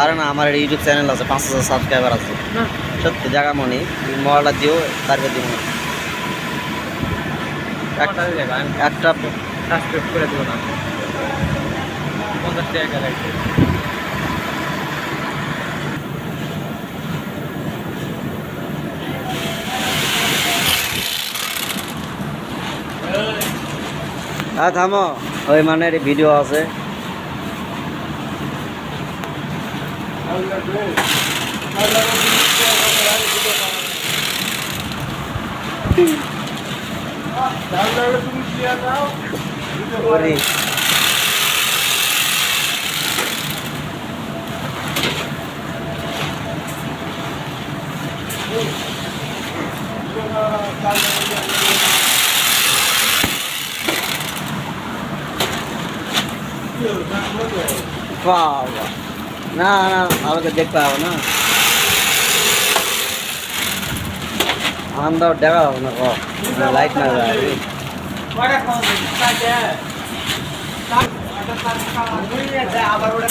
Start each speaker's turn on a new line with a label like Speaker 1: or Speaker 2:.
Speaker 1: আরে না আমার ইউটিউব চ্যানেল আছে 5,000 সাবস্ক্রাইবার আছে সত্যি জায়গা মনি মোবাইলটা দিও তারপরে দিব একটা
Speaker 2: সাবস্ক্রাইব করে দেবো না 50 টাকা লাগবে
Speaker 1: হ্যাঁ থামো ওই মানে ভিডিও আছে বাবা না না আমাকে দেখতে হবে না আন্দাজ দেখা হবে না লাইট না
Speaker 2: আবার ওটা